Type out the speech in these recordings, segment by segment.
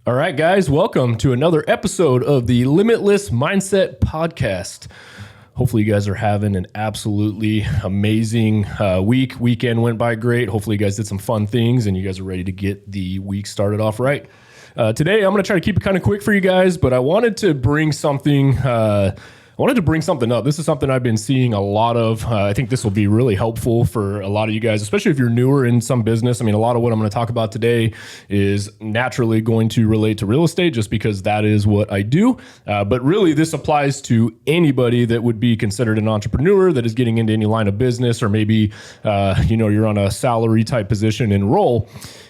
All right, guys, welcome to another episode of the Limitless Mindset Podcast. Hopefully you guys are having an absolutely amazing week. Weekend went by great. Hopefully you guys did some fun things and you guys are ready to get the week started off right. Today, I'm going to try to keep it kind of quick for you guys, but I wanted to bring something up. This is something I've been seeing a lot of. I think this will be really helpful for a lot of you guys, especially if you're newer in some business. I mean, a lot of what I'm going to talk about today is naturally going to relate to real estate just because that is what I do. But really, this applies to anybody that would be considered an entrepreneur that is getting into any line of business, or maybe, you're on a salary type position and role.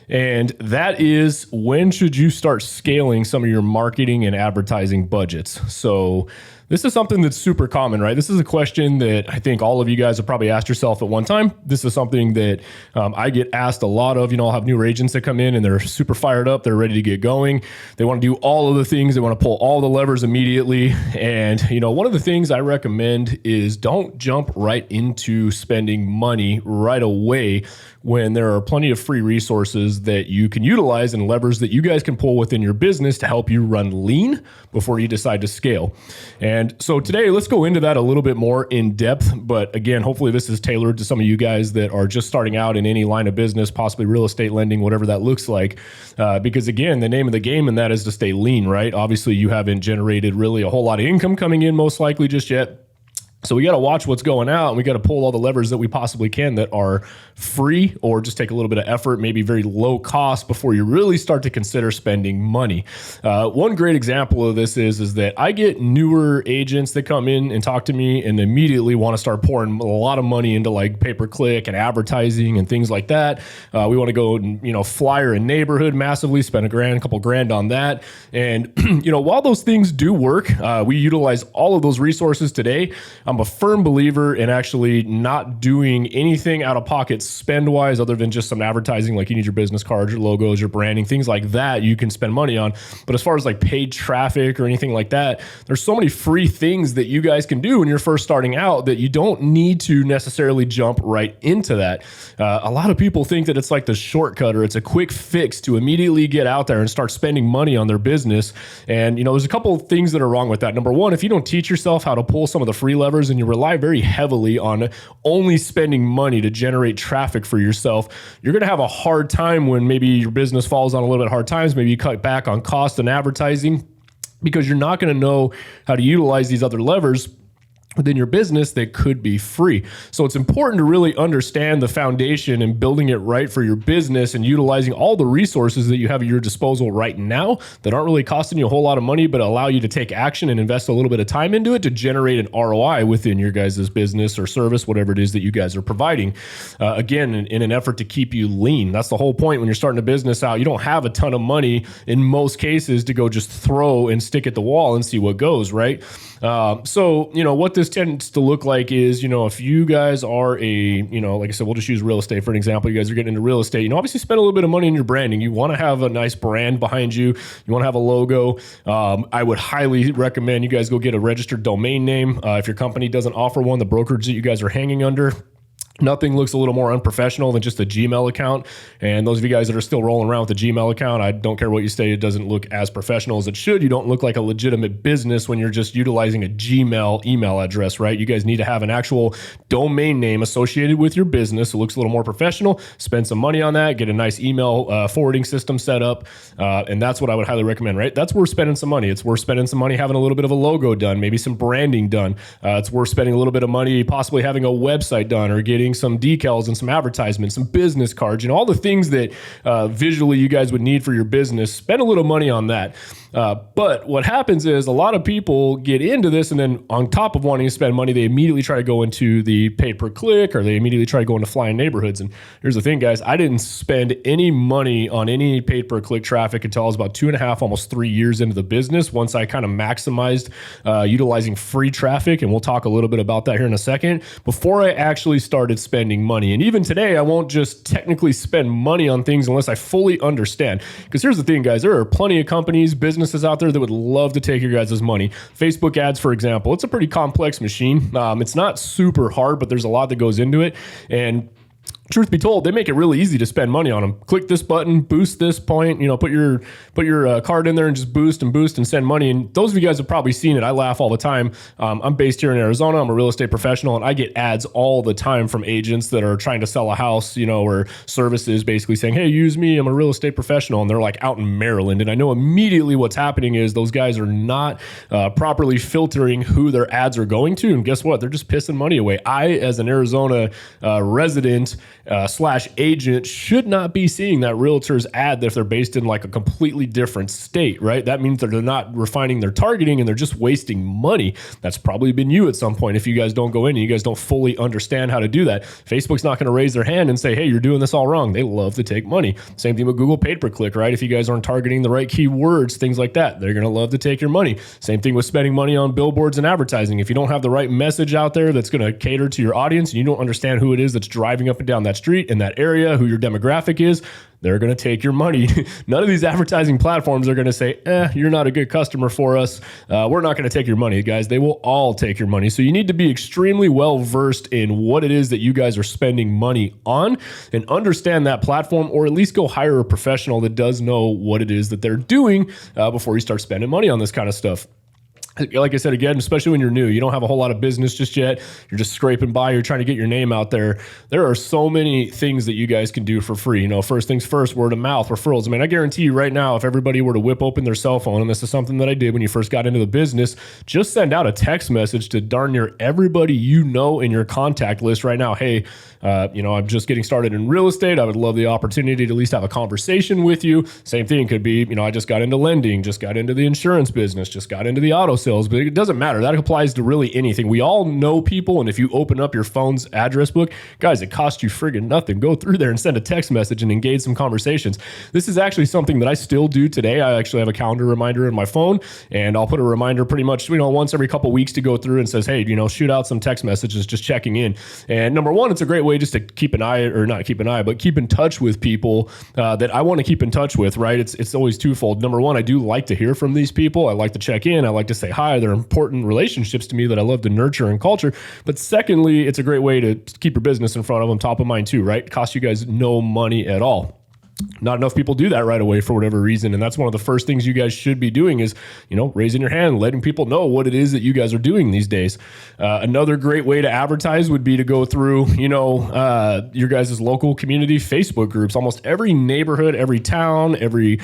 And that is, when should you start scaling some of your marketing and advertising budgets? So this is something that's super common, right? This is a question that I think all of you guys have probably asked yourself at one time. This is something that I get asked a lot of. I'll have new agents that come in and they're super fired up. They're ready to get going. They want to do all of the things. They want to pull all the levers immediately. And, one of the things I recommend is don't jump right into spending money right away when there are plenty of free resources that you can utilize and levers that you guys can pull within your business to help you run lean before you decide to scale. And so today, let's go into that a little bit more in depth. But again, hopefully this is tailored to some of you guys that are just starting out in any line of business, possibly real estate lending, whatever that looks like. Because again, the name of the game in that is to stay lean, right? Obviously, you haven't generated really a whole lot of income coming in most likely just yet. So we got to watch what's going out, and we got to pull all the levers that we possibly can that are free or just take a little bit of effort, maybe very low cost, before you really start to consider spending money. One great example of this is that I get newer agents that come in and talk to me and immediately want to start pouring a lot of money into like pay-per-click and advertising and things like that. We want to go and, flyer a neighborhood massively, spend a couple grand on that. And, while those things do work, we utilize all of those resources today. I'm a firm believer in actually not doing anything out of pocket spend-wise other than just some advertising, like you need your business cards, your logos, your branding, things like that you can spend money on. But as far as like paid traffic or anything like that, there's so many free things that you guys can do when you're first starting out that you don't need to necessarily jump right into that. A lot of people think that it's like the shortcut or it's a quick fix to immediately get out there and start spending money on their business. And, there's a couple of things that are wrong with that. Number one, if you don't teach yourself how to pull some of the free levers and you rely very heavily on only spending money to generate traffic for yourself, you're going to have a hard time when maybe your business falls on a little bit hard times. Maybe you cut back on cost and advertising because you're not going to know how to utilize these other levers within your business that could be free. So it's important to really understand the foundation and building it right for your business and utilizing all the resources that you have at your disposal right now that aren't really costing you a whole lot of money, but allow you to take action and invest a little bit of time into it to generate an ROI within your guys' business or service, whatever it is that you guys are providing. Again, in an effort to keep you lean. That's the whole point when you're starting a business out. You don't have a ton of money in most cases to go just throw and stick at the wall and see what goes, right? So what this tends to look like is, if you guys are like I said, we'll just use real estate for an example. You guys are getting into real estate, obviously spend a little bit of money in your branding. You want to have a nice brand behind you. You want to have a logo. I would highly recommend you guys go get a registered domain name. If your company doesn't offer one, the brokerage that you guys are hanging under, nothing looks a little more unprofessional than just a Gmail account. And those of you guys that are still rolling around with a Gmail account, I don't care what you say, it doesn't look as professional as it should. You don't look like a legitimate business when you're just utilizing a Gmail email address, right? You guys need to have an actual domain name associated with your business. It looks a little more professional. Spend some money on that. Get a nice email forwarding system set up. And that's what I would highly recommend, right? That's worth spending some money. It's worth spending some money having a little bit of a logo done, maybe some branding done. It's worth spending a little bit of money possibly having a website done or getting some decals and some advertisements, some business cards, all the things that visually you guys would need for your business. Spend a little money on that. But what happens is a lot of people get into this, and then on top of wanting to spend money, they immediately try to go into the pay-per-click, or they immediately try to go into flying neighborhoods. And here's the thing, guys, I didn't spend any money on any pay-per-click traffic until I was about 2.5, almost 3 years into the business, once I kind of maximized utilizing free traffic. And we'll talk a little bit about that here in a second, before I actually started spending money. And even today, I won't just technically spend money on things unless I fully understand. Because here's the thing, guys, there are plenty of companies, businesses out there that would love to take your guys' money. Facebook ads, for example, it's a pretty complex machine. It's not super hard, but there's a lot that goes into it. And truth be told, they make it really easy to spend money on them. Click this button, boost this point, put your card in there and just boost and send money. And those of you guys have probably seen it. I laugh all the time. I'm based here in Arizona. I'm a real estate professional, and I get ads all the time from agents that are trying to sell a house, or services, basically saying, hey, use me. I'm a real estate professional. And they're like out in Maryland. And I know immediately what's happening is those guys are not properly filtering who their ads are going to. And guess what? They're just pissing money away. I, as an Arizona resident, / agent, should not be seeing that realtor's ad if they're based in like a completely different state, right? That means that they're not refining their targeting and they're just wasting money. That's probably been you at some point. If you guys don't go in and you guys don't fully understand how to do that, Facebook's not going to raise their hand and say, hey, you're doing this all wrong. They love to take money. Same thing with Google paid per click, right? If you guys aren't targeting the right keywords, things like that, they're going to love to take your money. Same thing with spending money on billboards and advertising. If you don't have the right message out there that's going to cater to your audience and you don't understand who it is that's driving up and down that street in that area, who your demographic is, they're going to take your money. None of these advertising platforms are going to say, you're not a good customer for us. We're not going to take your money, guys. They will all take your money. So you need to be extremely well versed in what it is that you guys are spending money on and understand that platform, or at least go hire a professional that does know what it is that they're doing before you start spending money on this kind of stuff. Like I said, again, especially when you're new, you don't have a whole lot of business just yet. You're just scraping by. You're trying to get your name out there. There are so many things that you guys can do for free. First things first, word of mouth, referrals. I guarantee you right now, if everybody were to whip open their cell phone, and this is something that I did when you first got into the business, just send out a text message to darn near everybody you know in your contact list right now. Hey, I'm just getting started in real estate. I would love the opportunity to at least have a conversation with you. Same thing could be, I just got into lending, just got into the insurance business, just got into the auto sales, but it doesn't matter. That applies to really anything. We all know people, and if you open up your phone's address book, guys, it costs you friggin' nothing. Go through there and send a text message and engage some conversations. This is actually something that I still do today. I actually have a calendar reminder in my phone, and I'll put a reminder pretty much, once every couple weeks to go through and says, hey, shoot out some text messages, just checking in. And number one, it's a great way just to keep an eye, or not keep an eye, but keep in touch with people that I want to keep in touch with, right? It's always twofold. Number one, I do like to hear from these people. I like to check in. I like to say hi. They're important relationships to me that I love to nurture and culture. But secondly, it's a great way to keep your business in front of them, top of mind too, right? It costs you guys no money at all. Not enough people do that right away for whatever reason. And that's one of the first things you guys should be doing is, raising your hand, letting people know what it is that you guys are doing these days. Another great way to advertise would be to go through, your guys' local community Facebook groups. Almost every neighborhood, every town, every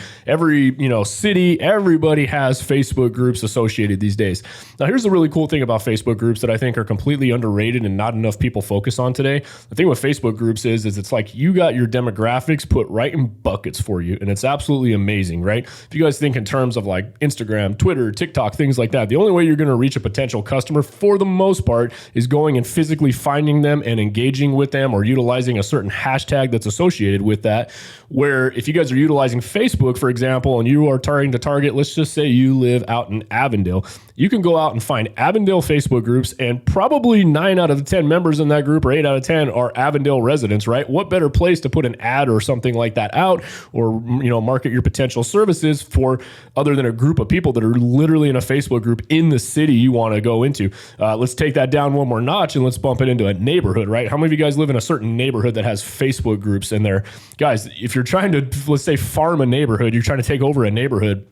city, everybody has Facebook groups associated these days. Now, here's the really cool thing about Facebook groups that I think are completely underrated and not enough people focus on today. The thing with Facebook groups is it's like you got your demographics put right in buckets for you, and it's absolutely amazing, right? If you guys think in terms of like Instagram, Twitter, TikTok, things like that, the only way you're going to reach a potential customer for the most part is going and physically finding them and engaging with them, or utilizing a certain hashtag that's associated with that. Where if you guys are utilizing Facebook, for example, and you are trying to target, let's just say you live out in Avondale, you can go out and find Avondale Facebook groups, and probably 9 out of the 10 members in that group, or 8 out of 10 are Avondale residents, right? What better place to put an ad or something like that out, or market your potential services for, other than a group of people that are literally in a Facebook group in the city you want to go into. Let's take that down one more notch and let's bump it into a neighborhood, right? How many of you guys live in a certain neighborhood that has Facebook groups in there? Guys, if you're trying to, let's say, farm a neighborhood, you're trying to take over a neighborhood,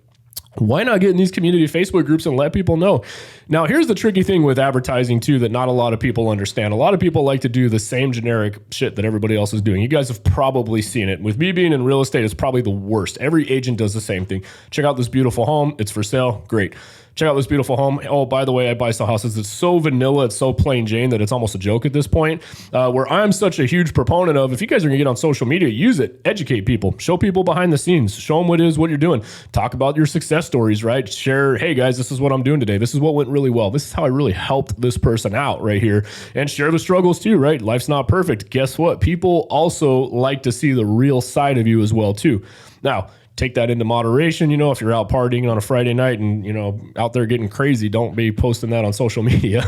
why not get in these community Facebook groups and let people know? Now, here's the tricky thing with advertising too that not a lot of people understand. A lot of people like to do the same generic shit that everybody else is doing. You guys have probably seen it. With me being in real estate, it's probably the worst. Every agent does the same thing. Check out this beautiful home. It's for sale. Great. Check out this beautiful home. Oh, by the way, I buy some houses. It's so vanilla. It's so plain Jane that it's almost a joke at this point. Where I'm such a huge proponent of, if you guys are going to get on social media, use it. Educate people. Show people behind the scenes. Show them what it is, what you're doing. Talk about your success stories, right? Share, hey guys, this is what I'm doing today. This is what went really well. This is how I really helped this person out right here. And share the struggles too, right? Life's not perfect. Guess what? People also like to see the real side of you as well too. Now, take that into moderation. If you're out partying on a Friday night and, out there getting crazy, don't be posting that on social media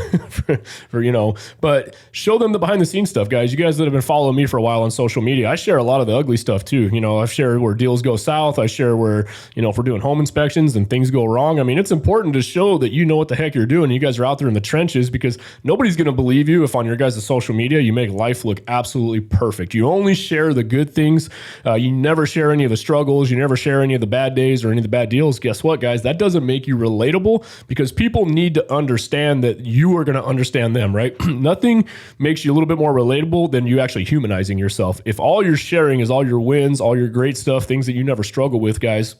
but show them the behind the scenes stuff, guys. You guys that have been following me for a while on social media, I share a lot of the ugly stuff too. I've shared where deals go south. I share where, if we're doing home inspections and things go wrong. I mean, it's important to show that you know what the heck you're doing. You guys are out there in the trenches, because nobody's going to believe you if on your guys' social media, you make life look absolutely perfect. You only share the good things. You never share any of the struggles. You never share any of the bad days or any of the bad deals. Guess what, guys? That doesn't make you relatable, because people need to understand that you are going to understand them, right? Nothing makes you a little bit more relatable than you actually humanizing yourself. If all you're sharing is all your wins, all your great stuff, things that you never struggle with, guys,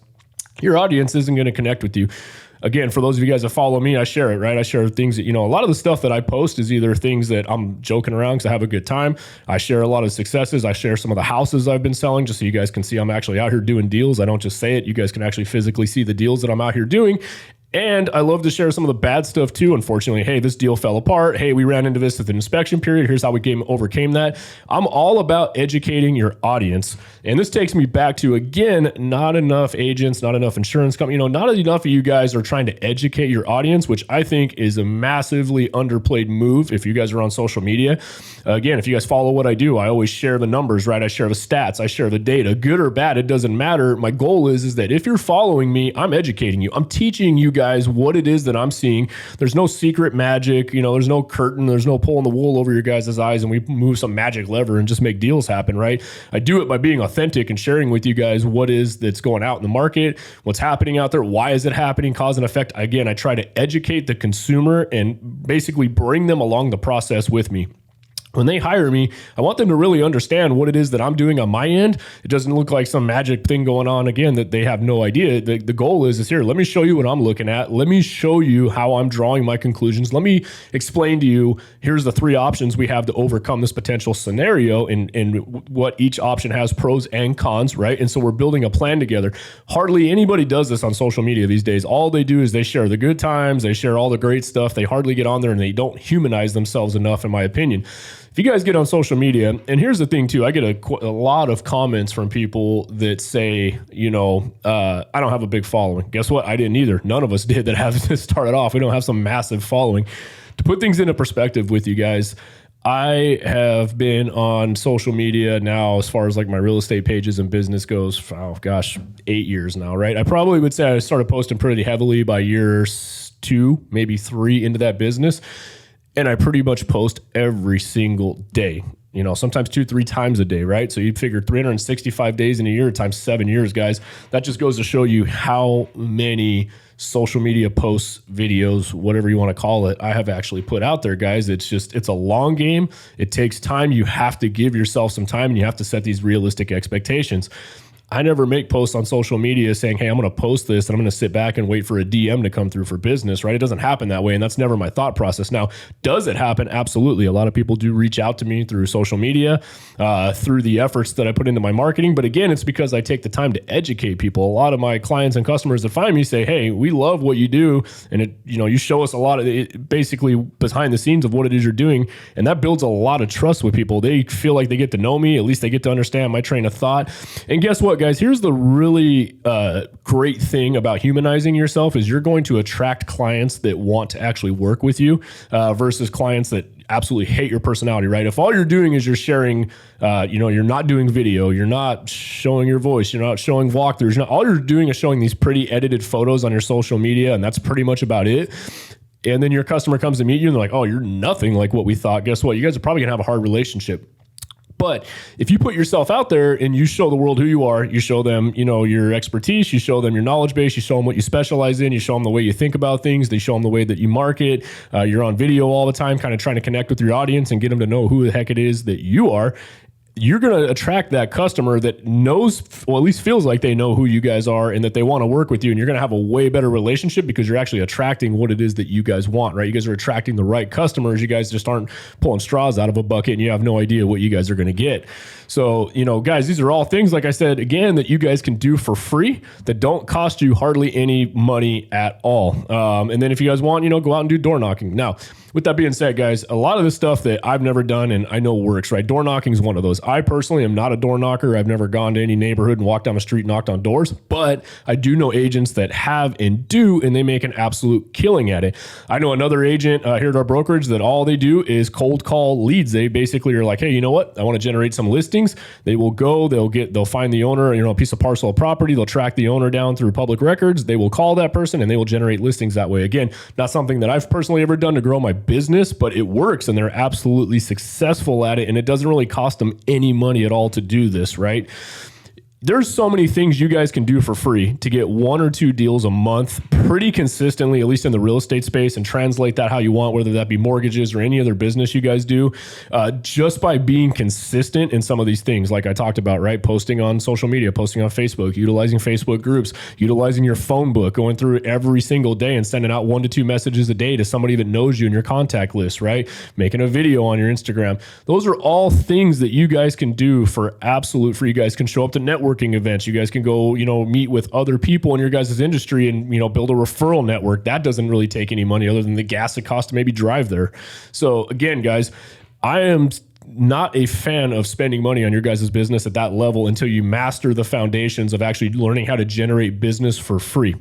your audience isn't going to connect with you. Again, for those of you guys that follow me, I share it, right? I share things that, a lot of the stuff that I post is either things that I'm joking around because I have a good time. I share a lot of successes. I share some of the houses I've been selling just so you guys can see I'm actually out here doing deals. I don't just say it. You guys can actually physically see the deals that I'm out here doing. And I love to share some of the bad stuff too. Unfortunately, hey, this deal fell apart. Hey, we ran into this at the inspection period. Here's how we overcame that. I'm all about educating your audience. And this takes me back to, again, not enough agents, not enough insurance companies, not enough of you guys are trying to educate your audience, which I think is a massively underplayed move if you guys are on social media. Again, if you guys follow what I do, I always share the numbers, right? I share the stats. I share the data, good or bad. It doesn't matter. My goal is that if you're following me, I'm educating you. I'm teaching you guys what it is that I'm seeing. There's no secret magic, there's no curtain, there's no pulling the wool over your guys' eyes and we move some magic lever and just make deals happen, right? I do it by being authentic and sharing with you guys what is that's going out in the market, what's happening out there, why is it happening, cause and effect. Again, I try to educate the consumer and basically bring them along the process with me. When they hire me, I want them to really understand what it is that I'm doing on my end. It doesn't look like some magic thing going on, again, that they have no idea. The goal is here, let me show you what I'm looking at. Let me show you how I'm drawing my conclusions. Let me explain to you, here's the 3 options we have to overcome this potential scenario and what each option has pros and cons, right? And so we're building a plan together. Hardly anybody does this on social media these days. All they do is they share the good times, they share all the great stuff. They hardly get on there and they don't humanize themselves enough, in my opinion. If you guys get on social media, and here's the thing too, I get a lot of comments from people that say, I don't have a big following. Guess what? I didn't either. None of us did that have started off. We don't have some massive following. To put things into perspective with you guys, I have been on social media now, as far as like my real estate pages and business goes, 8 years now, right? I probably would say I started posting pretty heavily by year 2, maybe 3 into that business. And I pretty much post every single day, sometimes 2-3 times a day, right? So you'd figure 365 days in a year times 7 years, guys. That just goes to show you how many social media posts, videos, whatever you want to call it, I have actually put out there, guys. It's a long game. It takes time. You have to give yourself some time and you have to set these realistic expectations. I never make posts on social media saying, hey, I'm going to post this and I'm going to sit back and wait for a DM to come through for business, right? It doesn't happen that way. And that's never my thought process. Now, does it happen? Absolutely. A lot of people do reach out to me through social media, through the efforts that I put into my marketing. But again, it's because I take the time to educate people. A lot of my clients and customers that find me say, hey, we love what you do. And you show us a lot of it, basically behind the scenes of what it is you're doing. And that builds a lot of trust with people. They feel like they get to know me. At least they get to understand my train of thought. And guess what, guys? Here's the really great thing about humanizing yourself is you're going to attract clients that want to actually work with you versus clients that absolutely hate your personality, right? If all you're doing is you're sharing, you're not doing video, you're not showing your voice, you're not showing walkthroughs, all you're doing is showing these pretty edited photos on your social media, and that's pretty much about it. And then your customer comes to meet you and they're like, oh, you're nothing like what we thought. Guess what? You guys are probably gonna have a hard relationship. But if you put yourself out there and you show the world who you are, you show them, your expertise, you show them your knowledge base, you show them what you specialize in, you show them the way you think about things, they show them the way that you market, you're on video all the time, kind of trying to connect with your audience and get them to know who the heck it is that you are. You're going to attract that customer that knows, or at least feels like they know who you guys are and that they want to work with you. And you're going to have a way better relationship because you're actually attracting what it is that you guys want, right? You guys are attracting the right customers. You guys just aren't pulling straws out of a bucket and you have no idea what you guys are going to get. So, guys, these are all things, like I said, again, that you guys can do for free that don't cost you hardly any money at all. And then if you guys want, go out and do door knocking. Now, with that being said, guys, a lot of the stuff that I've never done and I know works, right? Door knocking is one of those. I personally am not a door knocker. I've never gone to any neighborhood and walked down the street and knocked on doors, but I do know agents that have and do, and they make an absolute killing at it. I know another agent here at our brokerage that all they do is cold call leads. They basically are like, hey, you know what? I want to generate some listings. They will go, they'll find the owner, a piece of parcel of property. They'll track the owner down through public records. They will call that person and they will generate listings that way. Again, not something that I've personally ever done to grow my business, but it works and they're absolutely successful at it. And it doesn't really cost them any money at all to do this, right? There's so many things you guys can do for free to get 1 or 2 deals a month pretty consistently, at least in the real estate space, and translate that how you want, whether that be mortgages or any other business you guys do, just by being consistent in some of these things like I talked about, right? Posting on social media, posting on Facebook, utilizing Facebook groups, utilizing your phone book, going through it every single day and sending out 1 to 2 messages a day to somebody that knows you in your contact list, right? Making a video on your Instagram. Those are all things that you guys can do for absolute free. You guys can show up to networking events. You guys can go, meet with other people in your guys' industry and, build a referral network. That doesn't really take any money other than the gas it costs to maybe drive there. So again, guys, I am not a fan of spending money on your guys' business at that level until you master the foundations of actually learning how to generate business for free.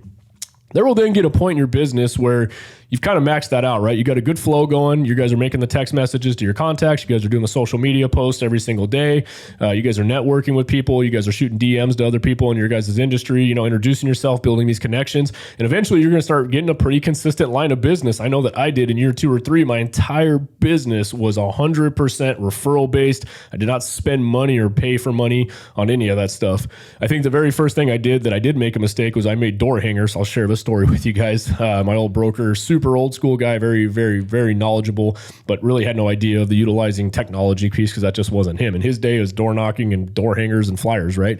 There will then get a point in your business where you've kind of maxed that out, right? You got a good flow going. You guys are making the text messages to your contacts. You guys are doing the social media posts every single day. You guys are networking with people. You guys are shooting DMs to other people in your guys' industry, introducing yourself, building these connections. And eventually you're going to start getting a pretty consistent line of business. I know that I did in year 2 or 3. My entire business was 100% referral based. I did not spend money or pay for money on any of that stuff. I think the very first thing I did that I did make a mistake was I made door hangers. I'll share this story with you guys. My old broker, super old school guy, very, very, very knowledgeable, but really had no idea of the utilizing technology piece because that just wasn't him. In his day, it was door knocking and door hangers and flyers, right?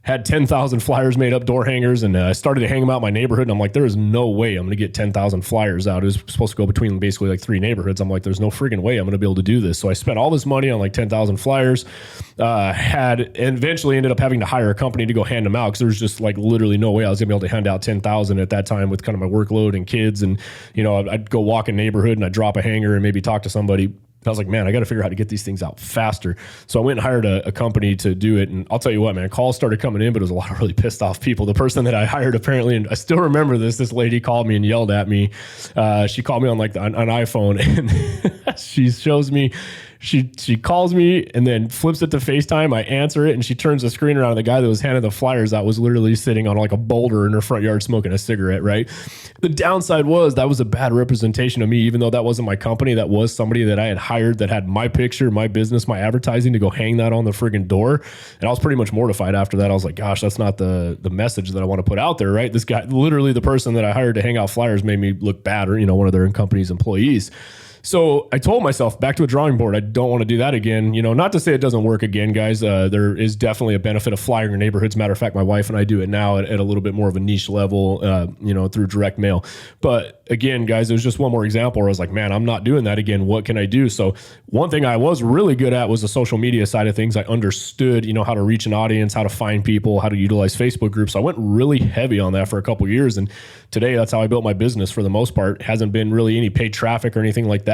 Had 10,000 flyers made up, door hangers, and I started to hang them out in my neighborhood. And I'm like, there is no way I'm going to get 10,000 flyers out. It was supposed to go between basically like 3 neighborhoods. I'm like, there's no friggin' way I'm going to be able to do this. So I spent all this money on like 10,000 flyers, and eventually ended up having to hire a company to go hand them out because there was just like literally no way I was going to be able to hand out 10,000 at that time with kind of my workload and kids. And, I'd go walk a neighborhood and I'd drop a hanger and maybe talk to somebody. I was like, man, I got to figure out how to get these things out faster. So I went and hired a company to do it. And I'll tell you what, man, calls started coming in, but it was a lot of really pissed off people. The person that I hired apparently, and I still remember this lady called me and yelled at me. She called me on like an iPhone and she shows me, she calls me and then flips it to FaceTime. I answer it and she turns the screen around and the guy that was handing the flyers out was literally sitting on like a boulder in her front yard smoking a cigarette, right? The downside was that was a bad representation of me, even though that wasn't my company. That was somebody that I had hired that had my picture, my business, my advertising to go hang that on the friggin' door. And I was pretty much mortified after that. I was like, gosh, that's not the message that I want to put out there, right? This guy, literally the person that I hired to hang out flyers made me look bad, or, one of their company's employees. So I told myself back to a drawing board. I don't want to do that again. Not to say it doesn't work again, guys. There is definitely a benefit of flying your neighborhoods. Matter of fact, my wife and I do it now at a little bit more of a niche level, through direct mail. But again, guys, it was just one more example where I was like, man, I'm not doing that again. What can I do? So one thing I was really good at was the social media side of things. I understood, how to reach an audience, how to find people, how to utilize Facebook groups. So I went really heavy on that for a couple of years. And today that's how I built my business for the most part. It hasn't been really any paid traffic or anything like that.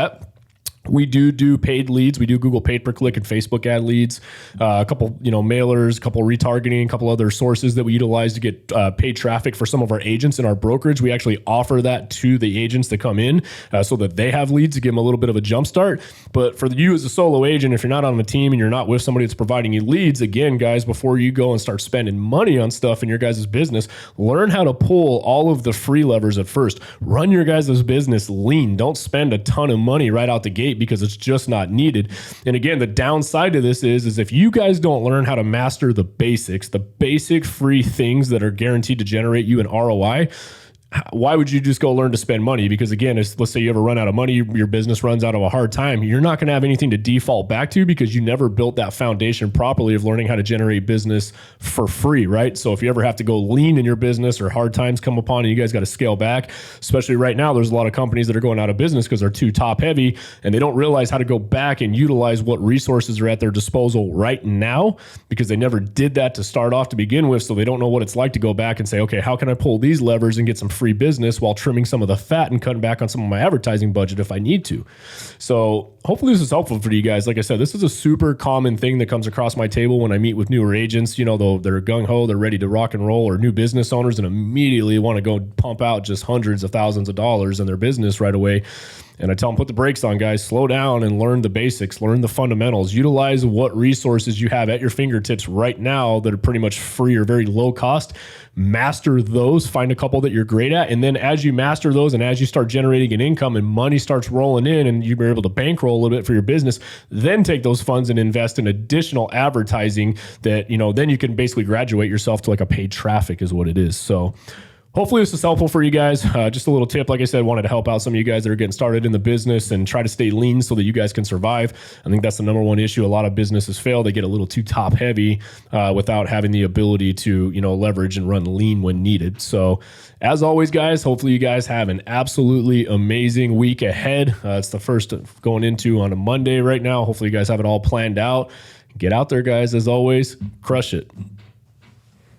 We do paid leads. We do Google paid per click and Facebook ad leads, a couple, mailers, a couple retargeting, a couple other sources that we utilize to get paid traffic for some of our agents in our brokerage. We actually offer that to the agents that come in so that they have leads to give them a little bit of a jump start. But for you as a solo agent, if you're not on a team and you're not with somebody that's providing you leads, again, guys, before you go and start spending money on stuff in your guys' business, learn how to pull all of the free levers at first. Run your guys' business lean. Don't spend a ton of money right out the gate because it's just not needed. And again, the downside to this is if you guys don't learn how to master the basics, the basic free things that are guaranteed to generate you an ROI, why would you just go learn to spend money? Because again, let's say you ever run out of money, your business runs out of a hard time, you're not going to have anything to default back to because you never built that foundation properly of learning how to generate business for free, right? So if you ever have to go lean in your business or hard times come upon and you guys got to scale back, especially right now, there's a lot of companies that are going out of business because they're too top heavy and they don't realize how to go back and utilize what resources are at their disposal right now because they never did that to start off to begin with. So they don't know what it's like to go back and say, okay, how can I pull these levers and get some free business while trimming some of the fat and cutting back on some of my advertising budget if I need to. So hopefully this is helpful for you guys. Like I said, this is a super common thing that comes across my table when I meet with newer agents. They're gung-ho, they're ready to rock and roll, or new business owners and immediately want to go pump out just hundreds of thousands of dollars in their business right away. And I tell them, put the brakes on, guys. Slow down and learn the basics, learn the fundamentals. Utilize what resources you have at your fingertips right now that are pretty much free or very low cost. Master those, find a couple that you're great at. And then as you master those and as you start generating an income and money starts rolling in and you're able to bankroll a little bit for your business, then take those funds and invest in additional advertising that, then you can basically graduate yourself to like a paid traffic is what it is. So hopefully this is helpful for you guys. Just a little tip. Like I said, wanted to help out some of you guys that are getting started in the business and try to stay lean so that you guys can survive. I think that's the number one issue. A lot of businesses fail. They get a little too top heavy without having the ability to, leverage and run lean when needed. So as always, guys, hopefully you guys have an absolutely amazing week ahead. It's the first going into on a Monday right now. Hopefully you guys have it all planned out. Get out there, guys. As always, crush it.